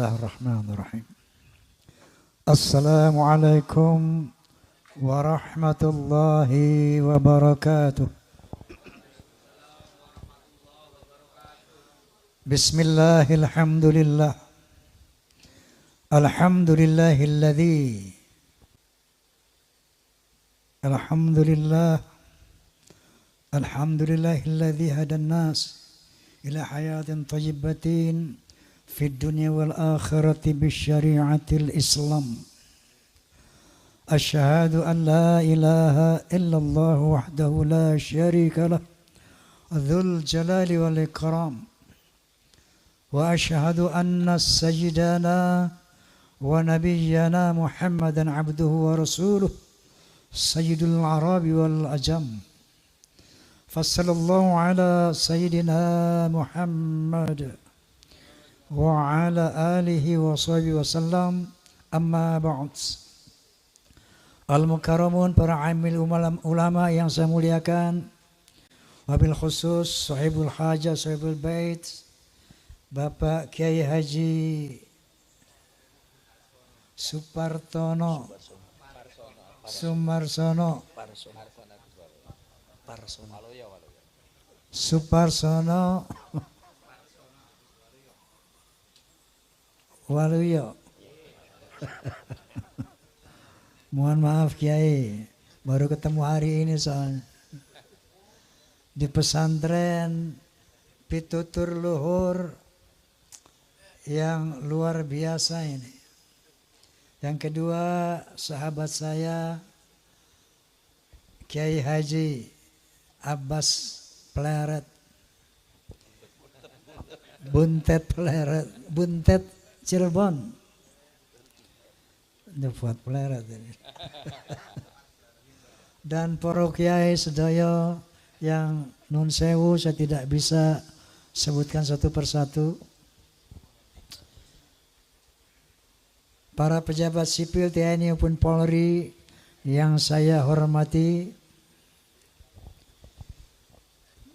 Bismillahirrahmanirrahim. Assalamualaikum warahmatullahi wabarakatuh. Bismillahilhamdulillah. Alhamdulillahilladzi Alhamdulillahilladzi hadan nas ila hayatin thayyibatin fid dunya wal akhirati bisyari'atil Islam. Asyhadu an la ilaha illallah wahdahu la syarika lah dzul jalali wal ikram. Wa asyhadu anna sayyidana wa nabiyyana Muhammadan abduhu wa rasuluh sayyidul arabi wal ajam. Fassallallahu ala sayyidina Muhammad wa ala alihi wa sahbihi wasallam. Amma ba'd. Al-mukarramun, para amil ulama yang saya muliakan, wabil khusus sahibul hajah, sahibul bait, Bapak Kiai Haji Sumarsono Waluyo. Mohon maaf Kiai, baru ketemu hari ini soalnya. Di pesantren pitutur luhur yang luar biasa ini. Yang kedua, sahabat saya Kiai Haji Abbas Pleret, Buntet Pleret, Buntet Cirebon. Ini buat Pleret ini. Dan para kiai sedaya yang nun sewu, saya tidak bisa sebutkan satu persatu. Para pejabat sipil TNI maupun Polri yang saya hormati,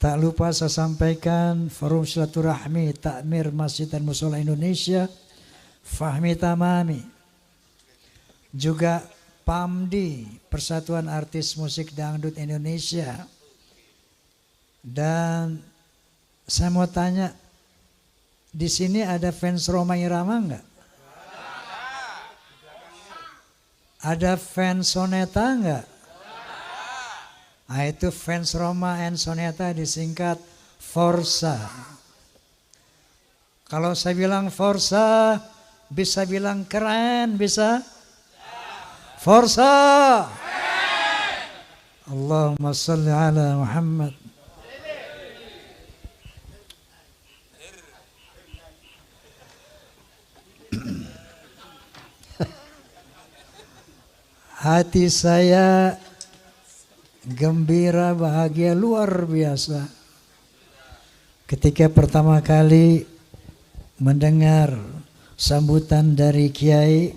tak lupa saya sampaikan Forum Silaturahmi Takmir Masjid dan Mushola Indonesia, Fahmi Tamami, juga PAMDI, Persatuan Artis Musik Dangdut Indonesia. Dan saya mau tanya, di sini ada fans Rhoma Irama enggak? Ada fans Soneta enggak? Nah, itu fans Rhoma and Soneta disingkat Forza. Kalau saya bilang Forza, bisa bilang keren, bisa? Forza! Allahumma salli ala Muhammad. Hati saya gembira, bahagia luar biasa ketika pertama kali mendengar sambutan dari Kiai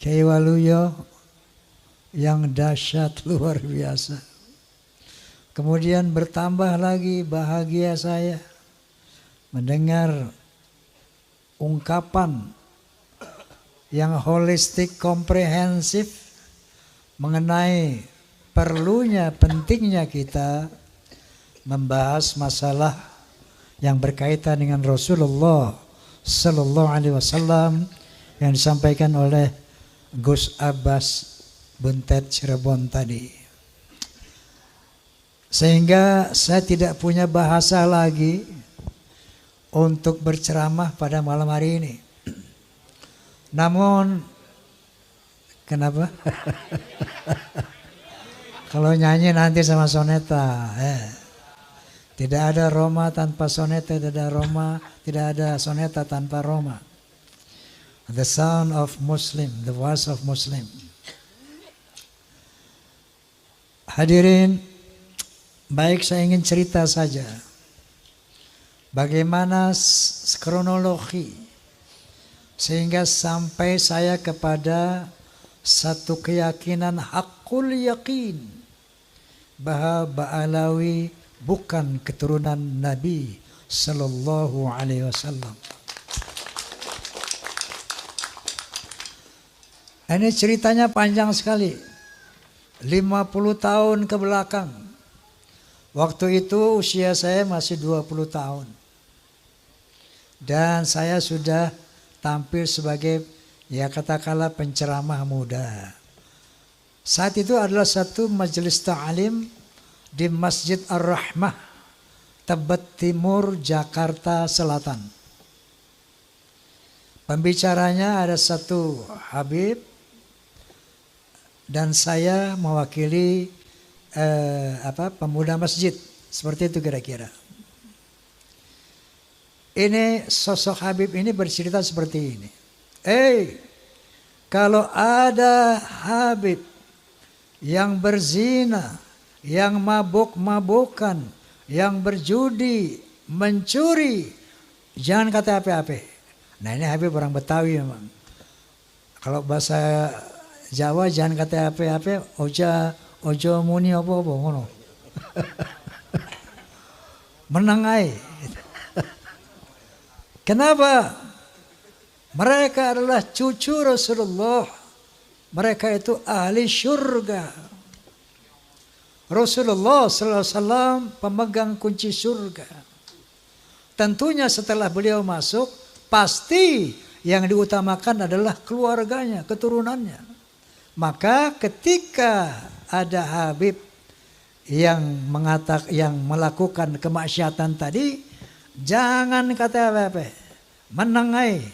Waluyo yang dahsyat luar biasa. Kemudian bertambah lagi bahagia saya mendengar ungkapan yang holistik, komprehensif mengenai perlunya, pentingnya kita membahas masalah yang berkaitan dengan Rasulullah Sallallahu Alaihi Wasallam yang disampaikan oleh Gus Abbas Buntet Cirebon tadi. Sehingga saya tidak punya bahasa lagi untuk berceramah pada malam hari ini. Namun, kenapa? Kalau nyanyi nanti sama Soneta. Tidak ada Rhoma tanpa Soneta, tidak ada Rhoma, tidak ada Soneta tanpa Rhoma. The sound of Muslim, the voice of Muslim. Hadirin, baik, saya ingin cerita saja bagaimana kronologi sehingga sampai saya kepada satu keyakinan hakul yakin bahwa Ba'alawi bukan keturunan Nabi sallallahu alaihi wasallam. Ini ceritanya panjang sekali. 50 tahun ke belakang. Waktu itu usia saya masih 20 tahun. Dan saya sudah tampil sebagai ya katakanlah penceramah muda. Saat itu adalah satu majelis ta'lim di Masjid Ar-Rahmah, Tebet Timur, Jakarta Selatan. Pembicaranya ada satu Habib dan saya mewakili pemuda masjid. Seperti itu kira-kira. Ini sosok Habib ini bercerita seperti ini. Kalau ada Habib yang berzina, yang mabuk-mabukan, yang berjudi, mencuri, jangan kata apa-apa. Nah ini Habib orang Betawi memang. Kalau bahasa Jawa jangan kata apa-apa, ojo muni apa-apa ngono. Menangai. Kenapa? Mereka adalah cucu Rasulullah. Mereka itu ahli surga. Rasulullah SAW pemegang kunci surga. Tentunya setelah beliau masuk, pasti yang diutamakan adalah keluarganya, keturunannya. Maka ketika ada Habib yang melakukan kemaksiatan tadi, jangan kata apa-apa, menengai,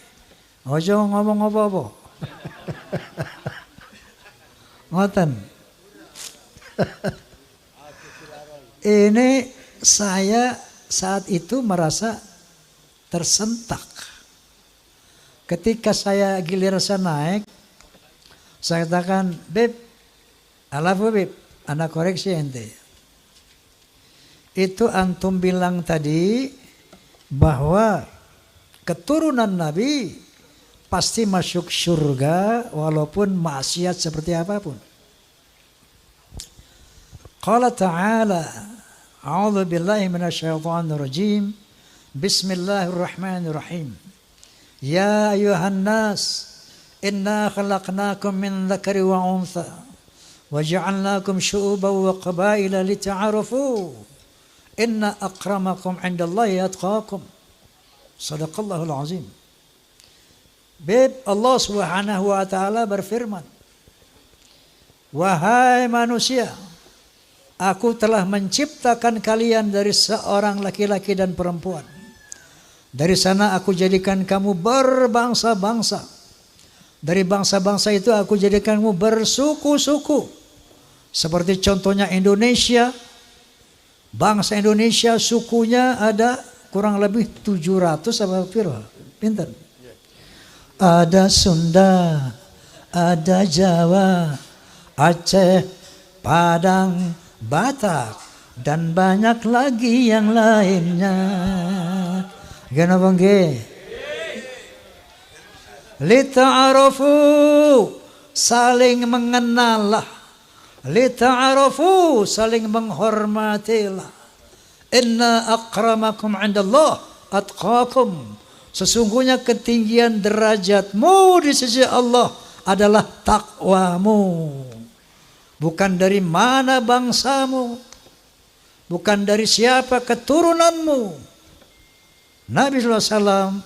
ojo ngomong apa-apa. Ngoten. Ini saya saat itu merasa tersentak. Ketika saya giliran naik, saya katakan, Beb, alafu Beb, anak koreksi ente. Itu antum bilang tadi bahwa keturunan Nabi pasti masuk surga walaupun maksiat seperti apapun. Qala ta'ala, a'udzu billahi minasyaitonir rajim. Bismillahirrahmanirrahim. Ya ayuhan nas, inna khalaqnakum min dzakari wa untha wa ja'alnakum syu'uban wa qabaila lita'arafu. Inna akramakum 'indallahi atqakum. Shadaqallahul azim. Beb, Allah Subhanahu wa taala berfirman, wahai manusia, aku telah menciptakan kalian dari seorang laki-laki dan perempuan. Dari sana aku jadikan kamu berbangsa-bangsa. Dari bangsa-bangsa itu aku jadikan kamu bersuku-suku. Seperti contohnya Indonesia. Bangsa Indonesia sukunya ada kurang lebih 700 apa piro? Pinten? Ada Sunda, ada Jawa, Aceh, Padang, Batak, dan banyak lagi yang lainnya. Kenapa nggih? Lita'arafu, saling mengenallah. Lita'arafu, saling menghormatilah. Inna akramakum 'indallah atqakum. Sesungguhnya ketinggian derajatmu di sisi Allah adalah takwamu. Bukan dari mana bangsamu, bukan dari siapa keturunanmu. Nabi SAW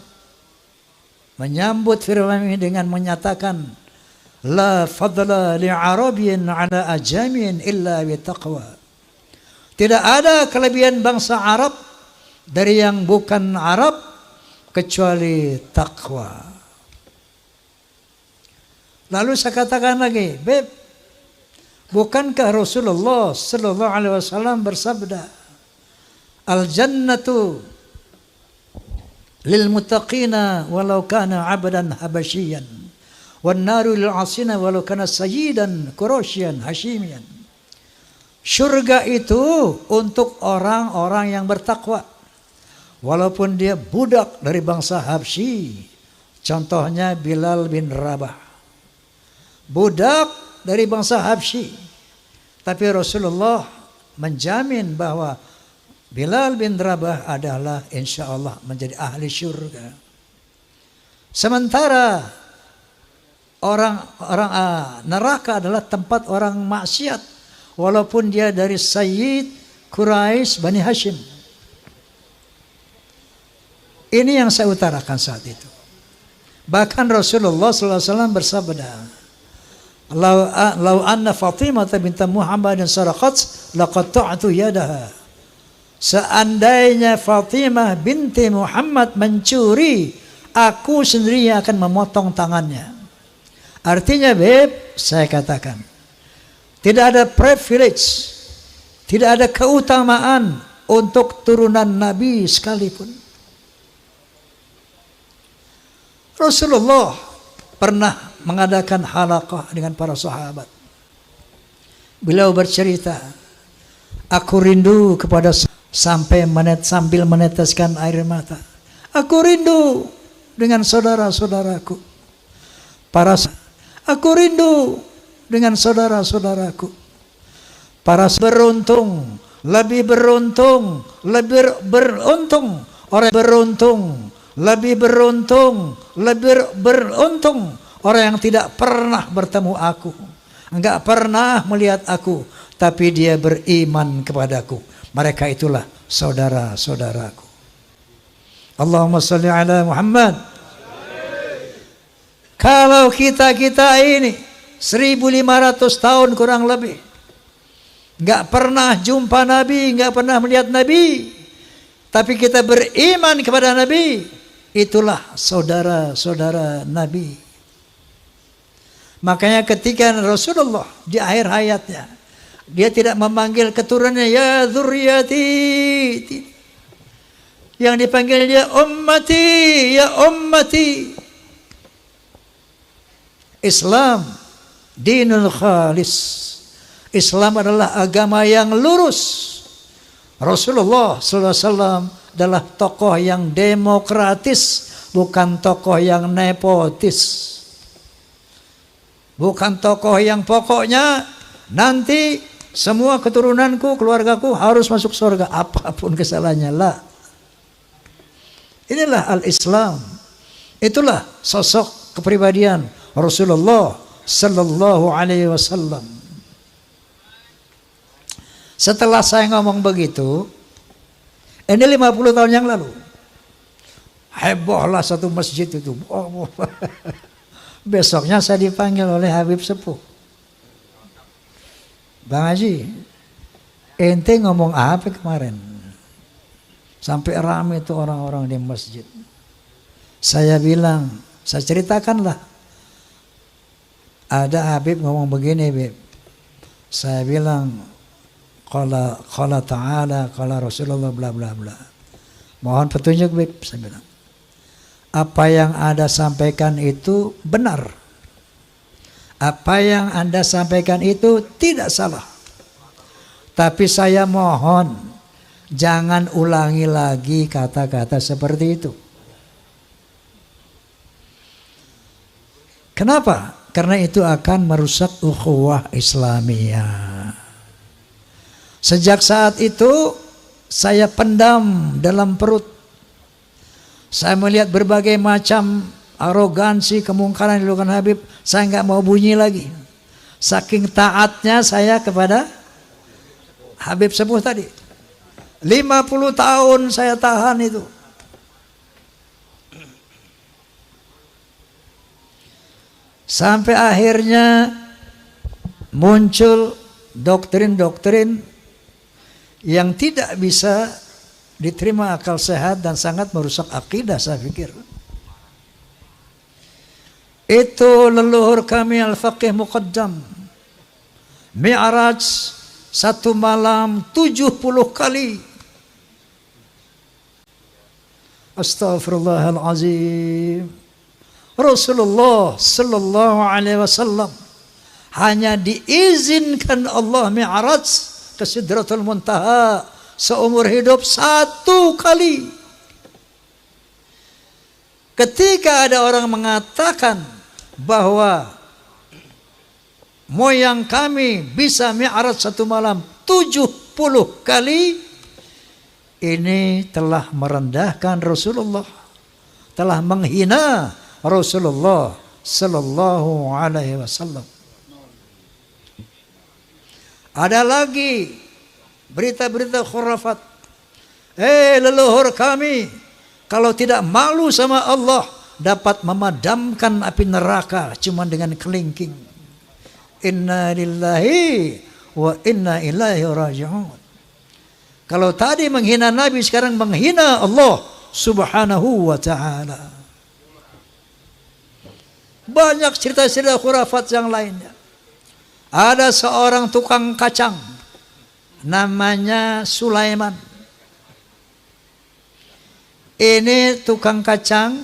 menyambut firman ini dengan menyatakan, la fadla li'arabiyyin 'ala ajamin illa bitaqwa. Tidak ada kelebihan bangsa Arab dari yang bukan Arab kecuali takwa. Lalu saya katakan lagi, Beb, bukankah Rasulullah sallallahu alaihi wasallam bersabda, al jannatu lil muttaqina walau kana 'abdan habasyian wan naru lil 'asina walau kana sayyidan quraisyan hashimian. Surga itu untuk orang-orang yang bertakwa walaupun dia budak dari bangsa Habsyi. Contohnya Bilal bin Rabah, budak dari bangsa Habsyi, tapi Rasulullah menjamin bahwa Bilal bin Rabah adalah insya Allah menjadi ahli syurga. Sementara orang neraka adalah tempat orang maksiat, walaupun dia dari Sayyid Quraisy Bani Hashim. Ini yang saya utarakan saat itu. Bahkan Rasulullah SAW bersabda, "Lau anna Fatimah binti Muhammadin saraqat laqatta'tu yadaha." Seandainya Fatimah binti Muhammad mencuri, aku sendiri akan memotong tangannya. Artinya, Beb, saya katakan, tidak ada privilege, tidak ada keutamaan untuk turunan Nabi sekalipun. Rasulullah pernah mengadakan halaqah dengan para sahabat. Beliau bercerita, aku rindu kepada sampai sambil meneteskan air mata. Aku rindu dengan saudara-saudaraku. Aku rindu dengan saudara-saudaraku. Para beruntung, lebih beruntung, lebih beruntung, orang beruntung, lebih beruntung, lebih beruntung orang yang tidak pernah bertemu aku, enggak pernah melihat aku, tapi dia beriman kepadaku. Mereka itulah saudara-saudaraku. Allahumma salli ala Muhammad. Kalau kita ini 1500 tahun kurang lebih enggak pernah jumpa Nabi, enggak pernah melihat Nabi, tapi kita beriman kepada Nabi, itulah saudara-saudara Nabi. Makanya ketika Rasulullah di akhir hayatnya, dia tidak memanggil keturunannya ya dzurriyyati, yang dipanggil dia ummati, ya ummati. Islam dinul khalis. Islam adalah agama yang lurus. Rasulullah SAW adalah tokoh yang demokratis, bukan tokoh yang nepotis. Bukan tokoh yang pokoknya nanti semua keturunanku, keluargaku harus masuk surga apapun kesalahannya. Lah. Inilah al-Islam. Itulah sosok kepribadian Rasulullah sallallahu alaihi wasallam. Setelah saya ngomong begitu, ini 50 tahun yang lalu, hebohlah satu masjid itu. Besoknya saya dipanggil oleh Habib Sepuh. Bang Haji, ente ngomong apa kemarin? Sampai ramai itu orang-orang di masjid. Saya bilang, saya ceritakanlah. Ada Habib ngomong begini, Habib. Saya bilang, qala ta'ala, qala Rasulullah, bla bla bla. Mohon petunjuk, Habib, saya bilang. Apa yang Anda sampaikan itu benar. Apa yang Anda sampaikan itu tidak salah. Tapi saya mohon jangan ulangi lagi kata-kata seperti itu. Kenapa? Karena itu akan merusak ukhuwah Islamiyah. Sejak saat itu saya pendam dalam perut. Saya melihat berbagai macam arogansi, kemungkaran yang dilakukan Habib. Saya nggak mau bunyi lagi. Saking taatnya saya kepada Habib Sepuh tadi. 50 tahun saya tahan itu. Sampai akhirnya muncul doktrin-doktrin yang tidak bisa diterima akal sehat dan sangat merusak akidah, saya pikir. Itu leluhur kami Al-Faqih Muqaddam, Mi'raj satu malam 70 kali. Astaghfirullahalazim. Rasulullah sallallahu alaihi wasallam hanya diizinkan Allah Mi'raj ke Sidratul Muntaha seumur hidup 1 kali. Ketika ada orang mengatakan bahwa moyang kami bisa Mi'raj 1 malam 70 kali, ini telah merendahkan Rasulullah, telah menghina Rasulullah sallallahu alaihi wasallam. Ada lagi berita-berita khurafat. Leluhur kami kalau tidak malu sama Allah dapat memadamkan api neraka cuma dengan kelingking. Inna lillahi wa inna ilaihi raji'un. Kalau tadi menghina Nabi, sekarang menghina Allah subhanahu wa ta'ala. Banyak cerita-cerita khurafat yang lainnya. Ada seorang tukang kacang namanya Sulaiman. Ini tukang kacang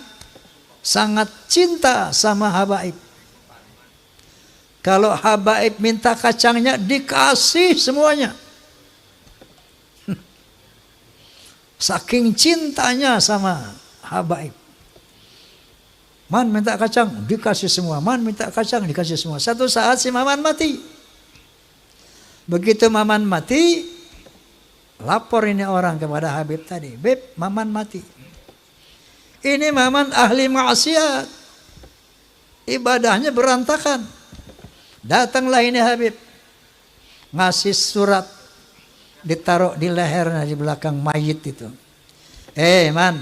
sangat cinta sama habaib. Kalau habaib minta kacangnya dikasih semuanya. Saking cintanya sama habaib. Man minta kacang dikasih semua. Man minta kacang dikasih semua. Satu saat si Maman mati. Begitu Maman mati, lapor ini orang kepada Habib tadi. Beb, Maman mati. Ini Maman ahli maksiat. Ibadahnya berantakan. Datanglah ini Habib. Ngasih surat. Ditaruh di lehernya di belakang mayit itu. Man.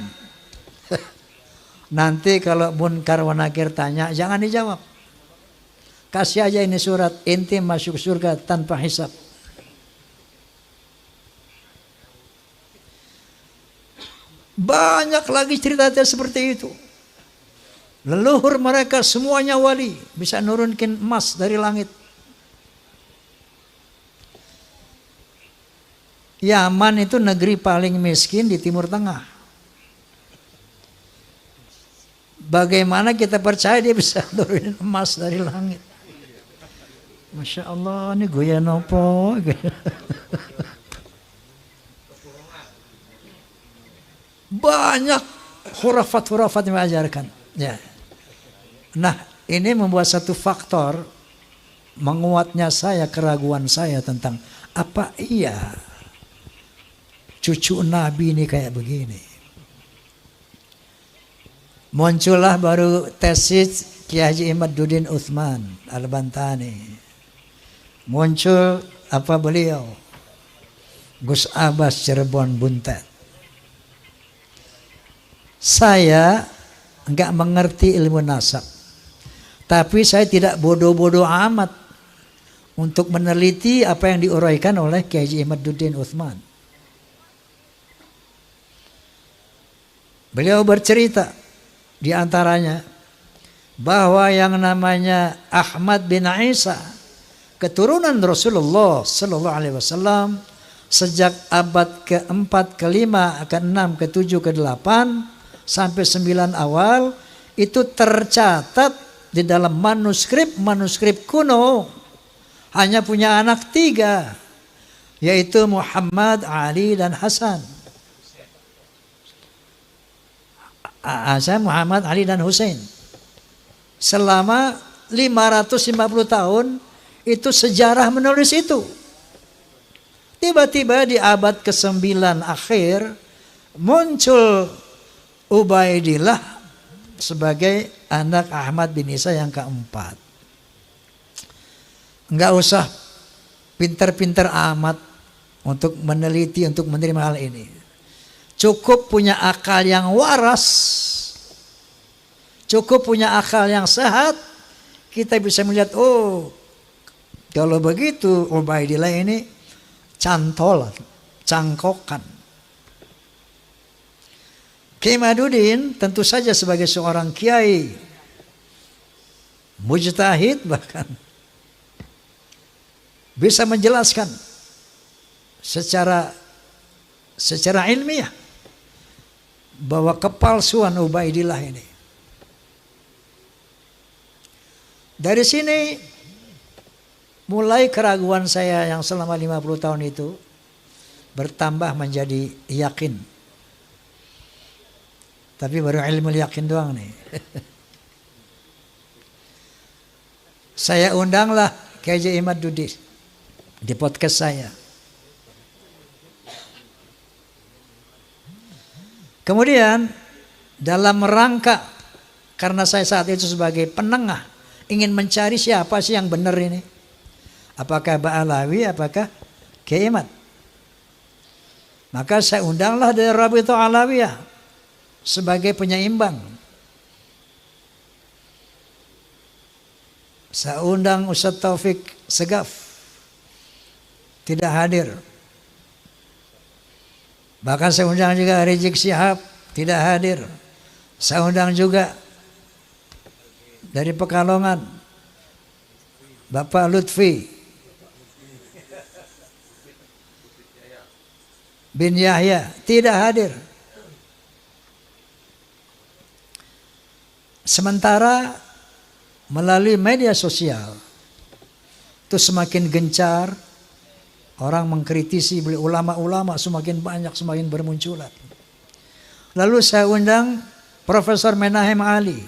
Nanti kalau Munkar wa Nakir tanya, jangan dijawab. Kasih aja ini surat, inti masuk surga tanpa hisab. Banyak lagi cerita seperti itu. Leluhur mereka semuanya wali, bisa nurunkin emas dari langit. Yaman itu negeri paling miskin di Timur Tengah. Bagaimana kita percaya dia bisa turunin emas dari langit? Masya Allah, ini goyang apa? Banyak khurafat-khurafat yang mengajarkan. Ya. Nah, ini membuat satu faktor menguatnya saya, keraguan saya tentang apa iya cucu Nabi ini kayak begini. Muncullah baru tesis Kiai Haji Imaduddin Utsman Al-Bantani. Muncul apa beliau? Gus Abbas Cirebon Buntet. Saya enggak mengerti ilmu nasab. Tapi saya tidak bodoh-bodoh amat untuk meneliti apa yang diuraikan oleh Kiai Haji Imaduddin Utsman. Beliau bercerita di antaranya bahwa yang namanya Ahmad bin Isa, keturunan Rasulullah sallallahu alaihi wasallam, sejak abad ke-4, ke-5, ke-6, ke-7, ke-8 sampai 9 awal itu tercatat di dalam manuskrip kuno. Hanya punya anak 3, yaitu Muhammad, Ali, dan Hasan. Muhammad, Ali, dan Hussein. Selama 550 tahun itu sejarah menulis itu. Tiba-tiba di abad ke-9 akhir muncul Ubaidillah sebagai anak Ahmad bin Isa yang keempat. Enggak usah pintar-pintar amat untuk meneliti, untuk menerima hal ini. Cukup punya akal yang waras, cukup punya akal yang sehat, kita bisa melihat, oh kalau begitu Ubaidillah ini cantolan, cangkokan. Kiai Imaduddin tentu saja sebagai seorang kiai, mujtahid bahkan, bisa menjelaskan secara ilmiah bahwa kepalsuan Ubaidillah ini. Dari sini mulai keraguan saya yang selama 50 tahun itu bertambah menjadi yakin. Tapi baru ilmu yakin doang nih. Saya undanglah Kiai Haji Imaduddin di podcast saya. Kemudian dalam rangka, karena saya saat itu sebagai penengah ingin mencari siapa sih yang benar ini, apakah Ba'alawi, apakah Kiai Imad. Maka saya undanglah dari Rabithah Alawiyah sebagai penyeimbang. Saya undang Ustaz Taufik Segaf, tidak hadir. Bahkan saya undang juga Rizik Syihab, tidak hadir. Saya undang juga dari Pekalongan Bapak Lutfi bin Yahya, tidak hadir. Sementara melalui media sosial itu semakin gencar, orang mengkritisi ulama-ulama semakin banyak, semakin bermunculan. Lalu saya undang Profesor Menahem Ali,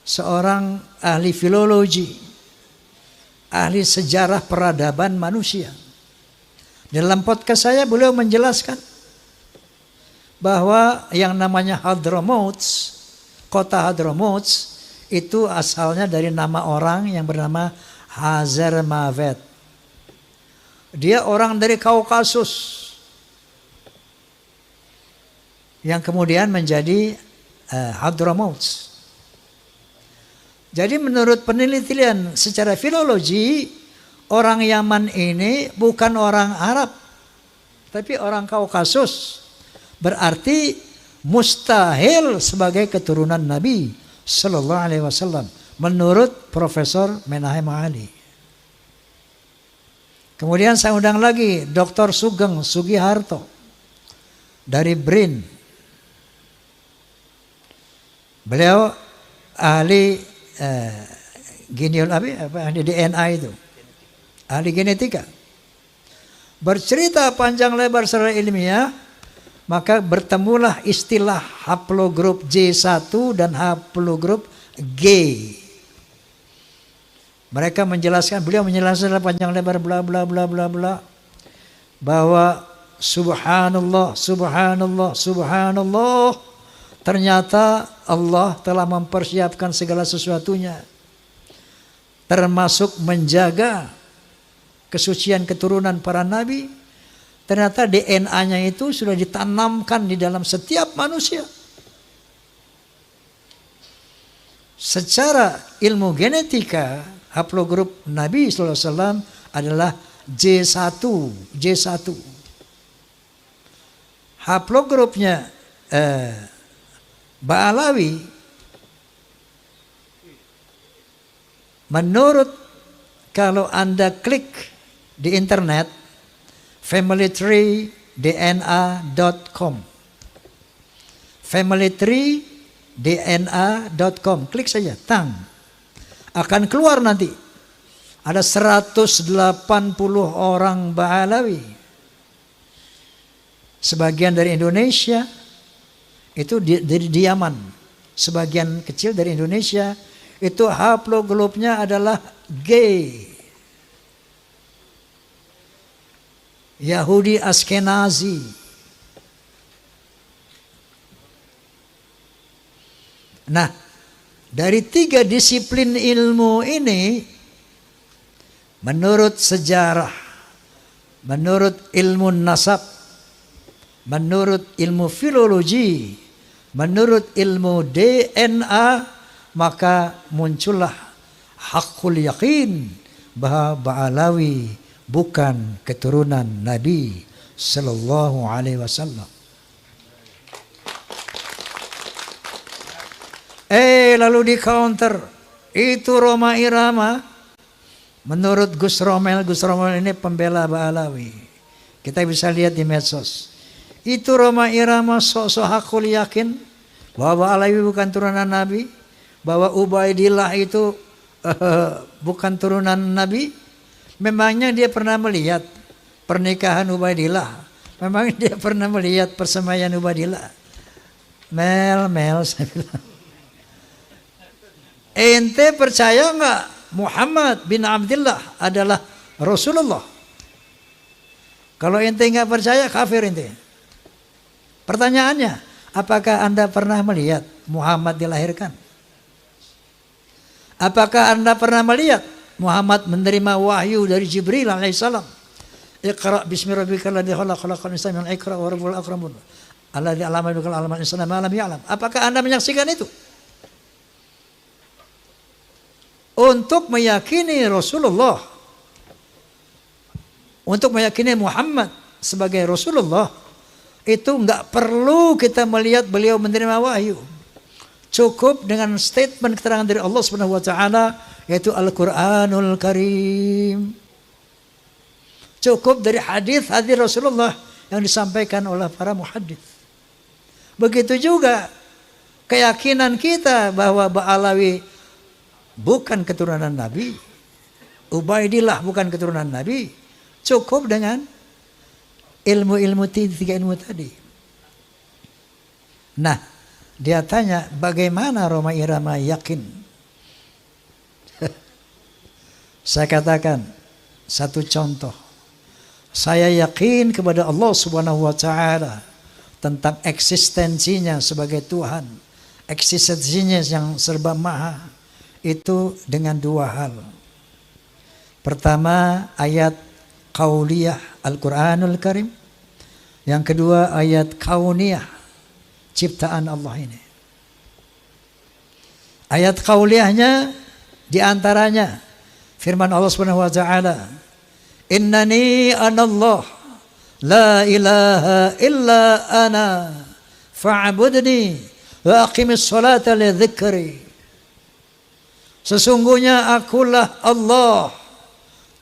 seorang ahli filologi, ahli sejarah peradaban manusia. Dalam podcast saya beliau menjelaskan bahwa yang namanya Hadramaut, kota Hadramaut itu asalnya dari nama orang yang bernama Hazarmavet. Dia orang dari Kaukasus yang kemudian menjadi Hadramaut. Jadi menurut penelitian secara filologi, orang Yaman ini bukan orang Arab, tapi orang Kaukasus. Berarti mustahil sebagai keturunan Nabi Sallallahu Alaihi Wasallam menurut Profesor Menahem Ali. Kemudian saya undang lagi Dr. Sugeng Sugiharto dari BRIN. Beliau ahli ahli DNA itu, ahli genetika. Bercerita panjang lebar secara ilmiah, maka bertemulah istilah haplogrup J1 dan haplogrup G. Mereka menjelaskan, beliau menjelaskan panjang lebar bla bla bla bla bla, bahwa subhanallah, subhanallah, subhanallah, ternyata Allah telah mempersiapkan segala sesuatunya, termasuk menjaga kesucian keturunan para nabi. Ternyata DNA-nya itu sudah ditanamkan di dalam setiap manusia. Secara ilmu genetika, haplogrup Nabi SAW adalah J1. Haplogrupnya Ba'alawi, menurut kalau Anda klik di internet familytreedna.com, familytreedna.com, klik saja, akan keluar nanti ada 180 orang Ba'alawi, sebagian dari Indonesia, itu dari Yaman, sebagian kecil dari Indonesia, itu haplogrupnya adalah G. Yahudi Askenazi. Nah, dari 3 disiplin ilmu ini, menurut sejarah, menurut ilmu nasab, menurut ilmu filologi, menurut ilmu DNA, maka muncullah hakul yakin bahwa Ba'alawi bukan keturunan Nabi Sallallahu Alaihi Wasallam. Lalu di counter itu Roma Irama, menurut Gus Romel ini pembela Ba'alawi. Kita bisa lihat di medsos. Itu Roma Irama sok-sok hakul yakin bahwa Ba'alawi bukan turunan Nabi, bahwa Ubaidillah itu bukan turunan Nabi. Memangnya dia pernah melihat pernikahan Ubaidillah? Memangnya dia pernah melihat persemaian Ubaidillah? Mel, saya bilang, ente percaya nggak Muhammad bin Abdullah adalah Rasulullah? Kalau ente nggak percaya, kafir ente. Pertanyaannya, Apakah Anda pernah melihat Muhammad dilahirkan? Apakah Anda pernah melihat Muhammad menerima wahyu dari Jibril alaihissalam? Iqra bismi rabbikal ladzi khalaq, khalaqal insana min 'alaq, wa rabbul akramun alladzi 'allama bil qalam 'allama al-insana ma lam ya'lam. Apakah Anda menyaksikan itu? Untuk meyakini Rasulullah, untuk meyakini Muhammad sebagai Rasulullah, itu enggak perlu kita melihat beliau menerima wahyu. Cukup dengan statement keterangan dari Allah Subhanahu wa taala, yaitu Al-Qur'anul Karim. Cukup dari hadis-hadis Rasulullah yang disampaikan oleh para muhaddits. Begitu juga keyakinan kita bahwa Ba'alawi bukan keturunan Nabi, Ubaidillah bukan keturunan Nabi, cukup dengan ilmu-ilmu tiga ilmu tadi. Nah, dia tanya, bagaimana Roma Irama yakin? Saya katakan satu contoh. Saya yakin kepada Allah Subhanahu wa taala tentang eksistensinya sebagai Tuhan, eksistensinya yang serba maha, itu dengan dua hal. Pertama, ayat qauliyah Al-Qur'anul Karim. Yang kedua, ayat kauniyah, ciptaan Allah ini. Ayat qauliyahnya diantaranya firman Allah Subhanahu wa taala, innani anallah la ilaha illa ana fa'budni wa aqimis salata li dzikri. Sesungguhnya akulah Allah,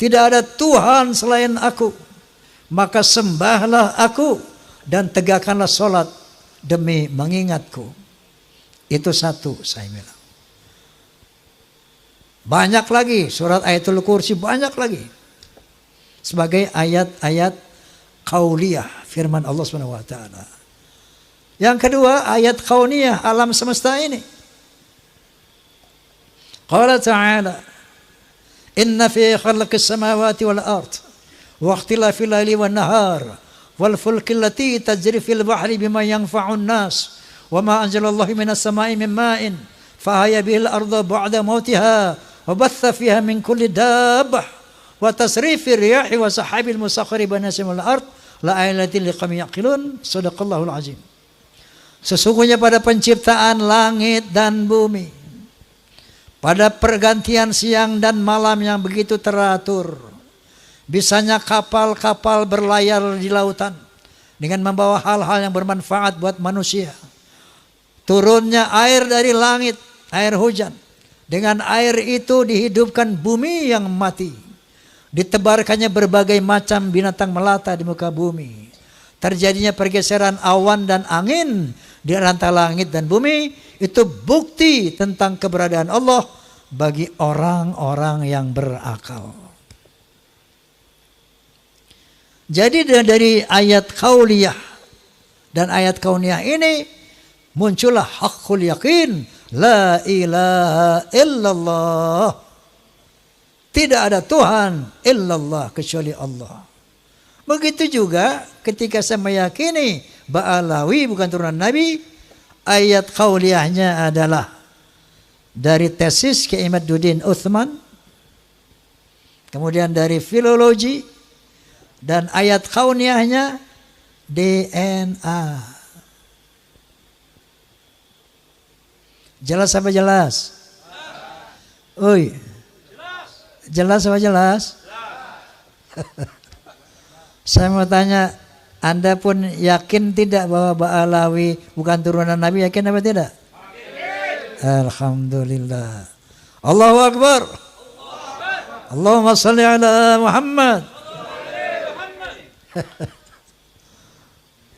tidak ada Tuhan selain aku, maka sembahlah aku dan tegakkanlah solat demi mengingatku. Itu satu, saya bilang. Banyak lagi, surat Ayatul Kursi banyak lagi. Sebagai ayat-ayat qauliyah, firman Allah SWT. Yang kedua, ayat kauniyah, alam semesta ini. Qala ta'ala, inna fi khalqis samawati wal ard wa ikhtilafil laili wan nahar wal fulki allati tajri fil bahri bima yanfa'un nas wa ma anzalallahu minas sama'i min ma'in fa ahya bihil arda ba'da mautiha wa batha fiha min kulli dabbah wa tasrifir riyahi wa sahabil musakhkhari baina samai wal ard la ayatin liqaumin yaqilun. Shadaqallahul azim. Sesungguhnya pada penciptaan langit dan bumi, pada pergantian siang dan malam yang begitu teratur, bisanya kapal-kapal berlayar di lautan dengan membawa hal-hal yang bermanfaat buat manusia. Turunnya air dari langit, air hujan. Dengan air itu dihidupkan bumi yang mati. Ditebarkannya berbagai macam binatang melata di muka bumi. Terjadinya pergeseran awan dan angin di antara langit dan bumi, itu bukti tentang keberadaan Allah bagi orang-orang yang berakal. Jadi dari ayat qauliyah dan ayat kauniyah ini muncullah haqqul yakin, la ilaha illallah. Tidak ada Tuhan illallah kecuali Allah. Begitu juga ketika saya meyakini Ba'alawi bukan turunan Nabi, ayat qauliyahnya adalah dari tesis Kiai Imaduddin Utsman, kemudian dari filologi, dan ayat kauniyahnya DNA. Jelas apa jelas? Oi. Jelas apa jelas? Saya mau tanya, Anda pun yakin tidak bahwa Ba'alawi bukan turunan Nabi? Yakin apa tidak? Alhamdulillah. Allahu Akbar. Allahumma salli ala Muhammad.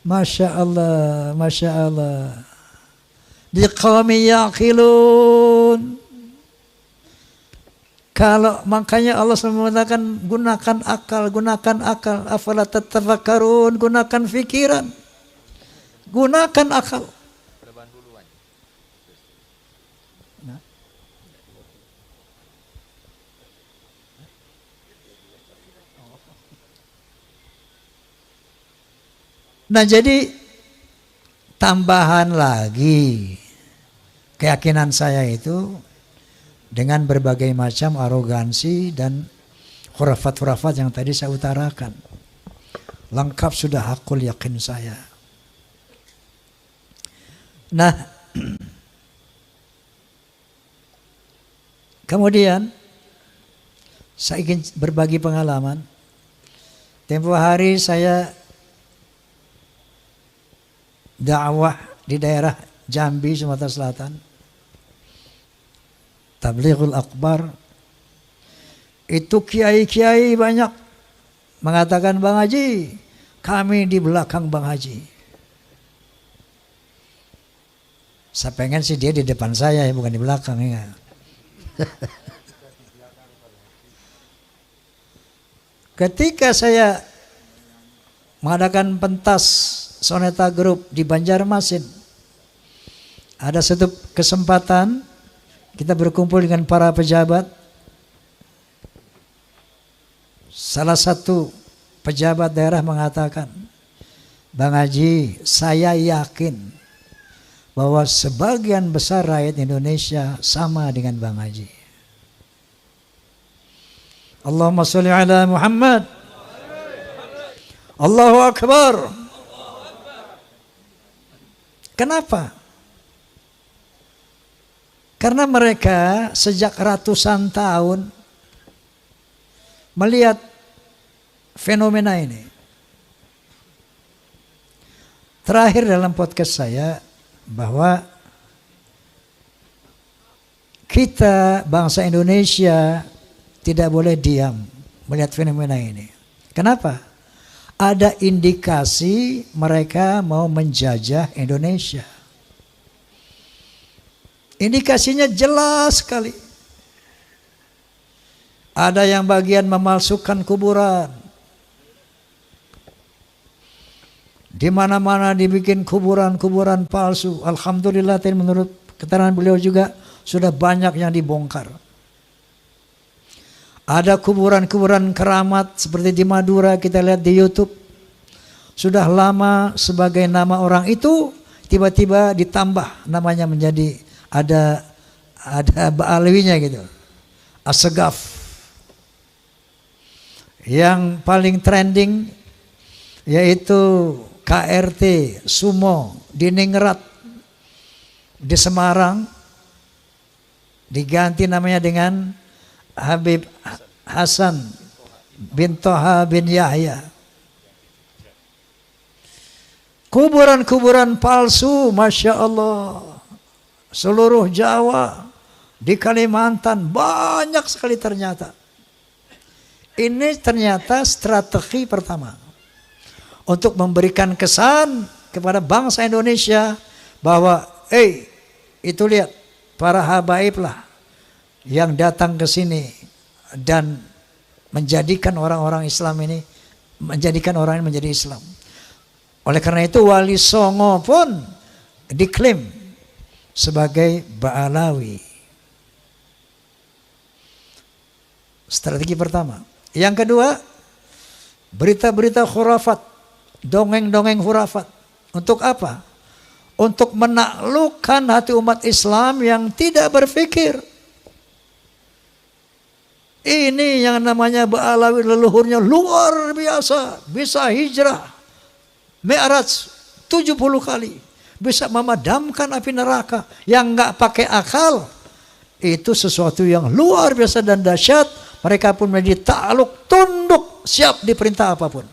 Masya Allah, Masya Allah. Biqawmi yaqilun. Kalau makanya Allah mengatakan gunakan akal, afala tatafakkarun, gunakan fikiran, gunakan akal. Nah jadi tambahan lagi keyakinan saya itu dengan berbagai macam arogansi dan khurafat-khurafat yang tadi saya utarakan. Lengkap sudah hakul yakin saya. Nah, kemudian saya ingin berbagi pengalaman. Tempo hari saya dakwah di daerah Jambi, Sumatera Selatan. Tablighul Akbar. Itu kiai-kiai banyak mengatakan, Bang Haji, kami di belakang Bang Haji. Saya pengen sih dia di depan saya, bukan di belakang ya. Ketika saya mengadakan pentas Soneta Group di Banjarmasin, ada satu kesempatan kita berkumpul dengan para pejabat. Salah satu pejabat daerah mengatakan, Bang Haji, saya yakin bahwa sebagian besar rakyat Indonesia sama dengan Bang Haji. Allahumma sholli ala Muhammad. Allahu Akbar. Kenapa? Karena mereka sejak ratusan tahun melihat fenomena ini. Terakhir dalam podcast saya bahwa kita bangsa Indonesia tidak boleh diam melihat fenomena ini. Kenapa? Ada indikasi mereka mau menjajah Indonesia. Indikasinya jelas sekali. Ada yang bagian memalsukan kuburan. Di mana-mana dibikin kuburan-kuburan palsu. Alhamdulillah, menurut keterangan beliau juga sudah banyak yang dibongkar. Ada kuburan-kuburan keramat seperti di Madura, kita lihat di YouTube. Sudah lama sebagai nama orang itu tiba-tiba ditambah namanya menjadi ada Ba'alawinya gitu. Asegaf. Yang paling trending yaitu KRT Sumo di Ningrat di Semarang diganti namanya dengan Habib Hasan bin Toha bin Yahya. Kuburan-kuburan palsu, Masya Allah. Seluruh Jawa, di Kalimantan, banyak sekali ternyata. Ini ternyata strategi pertama. Untuk memberikan kesan kepada bangsa Indonesia bahwa, itu lihat, para habaib lah yang datang ke sini dan menjadikan orang-orang Islam ini, menjadikan orang ini menjadi Islam. Oleh karena itu Wali Songo pun diklaim sebagai Ba'alawi. Strategi pertama. Yang kedua, berita-berita khurafat, dongeng-dongeng khurafat. Untuk apa? Untuk menaklukkan hati umat Islam yang tidak berpikir. Ini yang namanya Ba'alawi, leluhurnya luar biasa. Bisa hijrah Mi'raj 70 kali. Bisa memadamkan api neraka yang nggak pakai akal. Itu sesuatu yang luar biasa dan dahsyat. Mereka pun menjadi takluk, tunduk, siap diperintah apapun.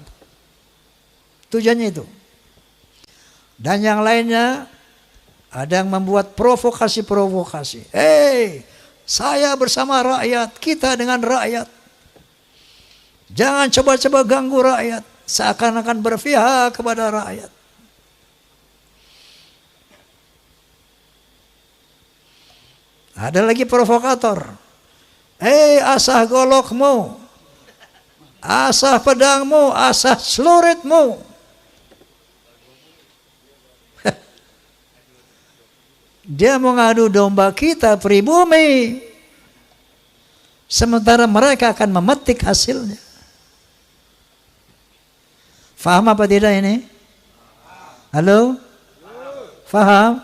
Tujuannya itu. Dan yang lainnya, ada yang membuat provokasi-provokasi. Saya bersama rakyat, kita dengan rakyat. Jangan coba-coba ganggu rakyat. Seakan-akan berpihak kepada rakyat. Ada lagi provokator. Asah golokmu, asah pedangmu, asah celuritmu. Dia mengadu domba kita pribumi. Sementara mereka akan memetik hasilnya. Faham apa tidak ini? Halo? Faham?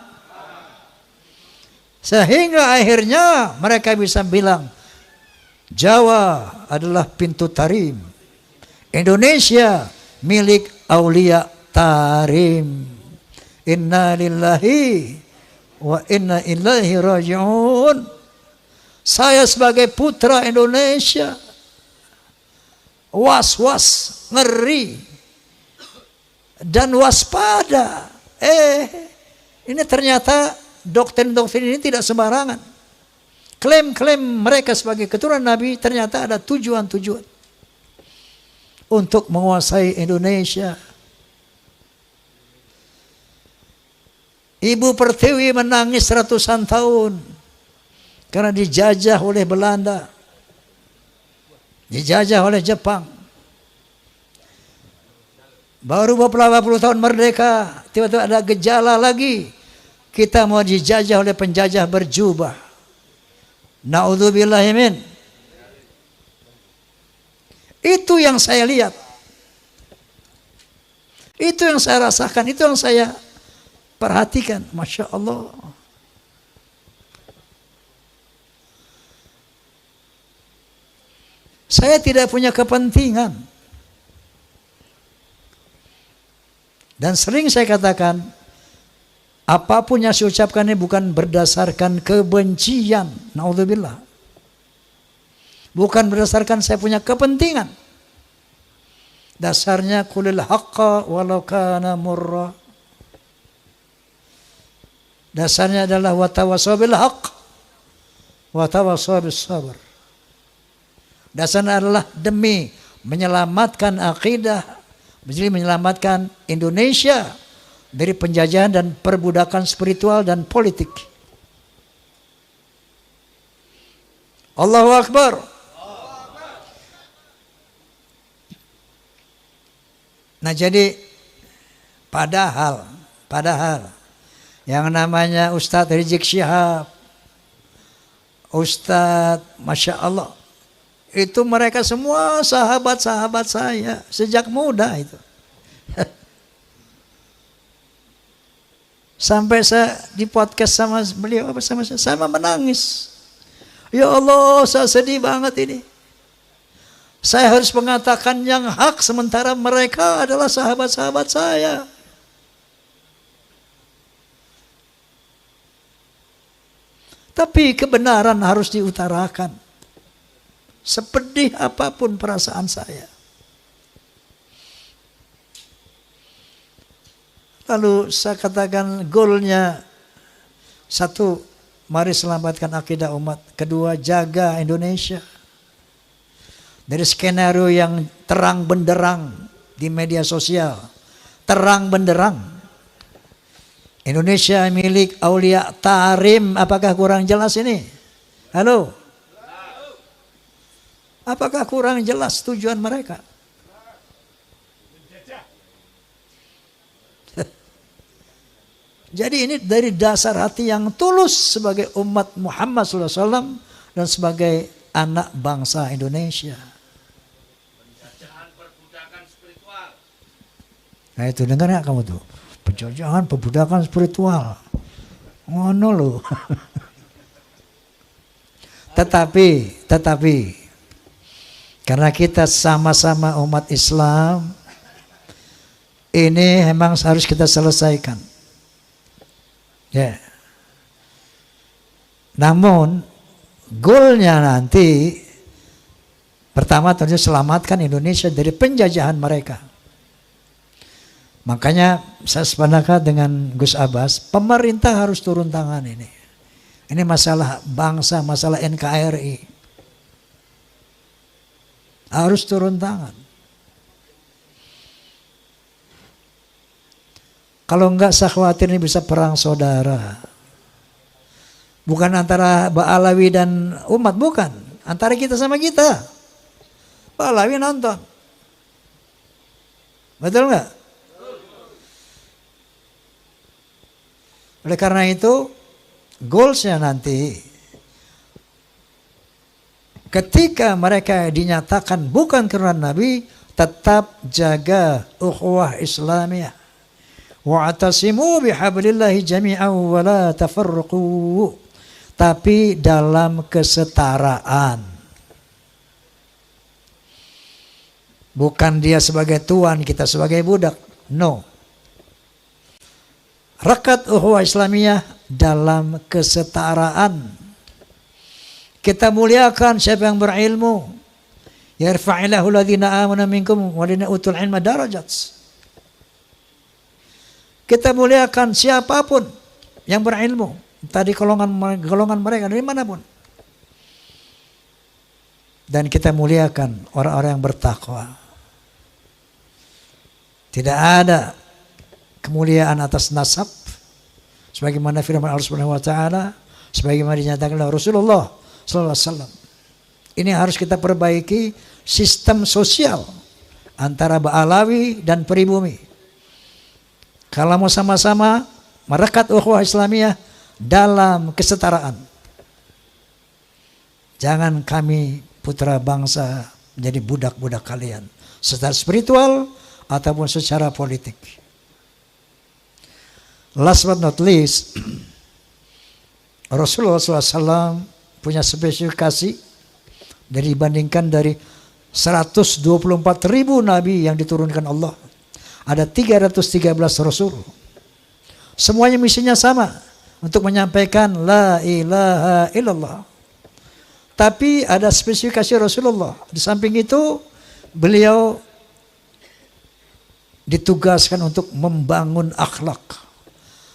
Sehingga akhirnya mereka bisa bilang Jawa adalah pintu tarim, Indonesia milik Aulia Tarim. Inna lillahi wa inna ilaihi raji'un. Saya sebagai putra Indonesia was-was, ngeri dan waspada. Ini ternyata doktrin-doktrin ini tidak sembarangan. Klaim-klaim mereka sebagai keturunan Nabi ternyata ada tujuan-tujuan untuk menguasai Indonesia. Ibu Pertiwi menangis ratusan tahun karena dijajah oleh Belanda, dijajah oleh Jepang. Baru beberapa puluh tahun merdeka, tiba-tiba ada gejala lagi. Kita mau dijajah oleh penjajah berjubah. Na'udzubillahi min. Itu yang saya lihat. Itu yang saya rasakan, itu yang saya perhatikan. Masya Allah. Saya tidak punya kepentingan. Dan sering saya katakan, apapun yang saya ucapkan ini bukan berdasarkan kebencian. Na'udzubillah. Bukan berdasarkan saya punya kepentingan. Dasarnya kulil haqqa walau kana murra. Dasarnya adalah watawassaw bil haqq watawassaw bis sabr. Dasarnya adalah demi menyelamatkan akidah, jadi menyelamatkan Indonesia dari penjajahan dan perbudakan spiritual dan politik. Allahu Akbar. Nah jadi padahal yang namanya Ustadz Rizik Syihab, Ustadz Masya Allah, itu mereka semua sahabat-sahabat saya sejak muda itu. Sampai saya di podcast sama beliau bersama saya menangis. Ya Allah, saya sedih banget ini. Saya harus mengatakan yang hak sementara mereka adalah sahabat-sahabat saya. Tapi kebenaran harus diutarakan. Sepedih apapun perasaan saya. Lalu saya katakan goalnya, satu, mari selamatkan akidah umat. Kedua, jaga Indonesia dari skenario yang terang benderang di media sosial. Terang benderang. Indonesia milik Aulia Tarim. Apakah kurang jelas ini? Halo? Apakah kurang jelas tujuan mereka? Jadi ini dari dasar hati yang tulus sebagai umat Muhammad SAW dan sebagai anak bangsa Indonesia. Penjajahan perbudakan spiritual. Nah itu dengar ya kamu tuh. Penjajahan perbudakan spiritual. Ngono loh. Tetapi karena kita sama-sama umat Islam, ini memang harus kita selesaikan. Ya. Namun goalnya nanti pertama tentu selamatkan Indonesia dari penjajahan mereka. Makanya saya sepakat dengan Gus Abbas, pemerintah harus turun tangan ini. Ini masalah bangsa, masalah NKRI. Harus turun tangan. Kalau enggak saya khawatir ini bisa perang saudara. Bukan antara Ba'alawi dan umat, bukan. Antara kita sama kita. Ba'alawi nonton. Betul enggak? Oleh karena itu, goalsnya nanti, ketika mereka dinyatakan bukan keturunan Nabi, tetap jaga ukhuwah Islamiyah. Wa'tasimu bihablillahi jami'an wa la tafarraqu. Tapi dalam kesetaraan. Bukan dia sebagai tuan, kita sebagai budak. No. Rakat ukhuwah Islamiyah dalam kesetaraan. Kita muliakan siapa yang berilmu. Yarfa'illahu alladhina amanu minkum walladhina utul ilma darajat. Kita muliakan siapapun yang berilmu. Tadi golongan mereka dari manapun. Dan kita muliakan orang-orang yang bertakwa. Tidak ada kemuliaan atas nasab. Sebagaimana firman Allah Subhanahu wa taala, sebagaimana dinyatakan oleh Rasulullah sallallahu alaihi wasallam. Ini harus kita perbaiki sistem sosial antara Ba'alawi dan pribumi. Kalau mau sama-sama merekat ukhuwah Islamiyah dalam kesetaraan. Jangan kami putra bangsa menjadi budak-budak kalian secara spiritual ataupun secara politik. Last but not least, Rasulullah SAW punya spesifikasi dibandingkan dari 124.000 nabi yang diturunkan Allah. Ada 313 Rasul. Semuanya misinya sama. Untuk menyampaikan la ilaha illallah. Tapi ada spesifikasi Rasulullah. Di samping itu beliau ditugaskan untuk membangun akhlak.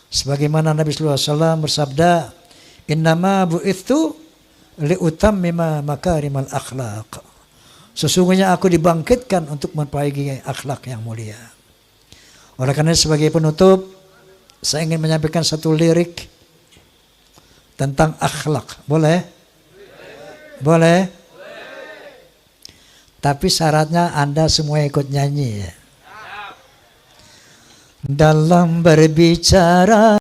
Sebagaimana Nabi sallallahu alaihi wasallam bersabda, "Innama bu'itsu liutammima makarimal akhlaq." Sesungguhnya aku dibangkitkan untuk memperbaiki akhlak yang mulia. Oleh karena sebagai penutup, saya ingin menyampaikan satu lirik tentang akhlak. Boleh? Boleh? Tapi syaratnya Anda semua ikut nyanyi ya. Dalam berbicara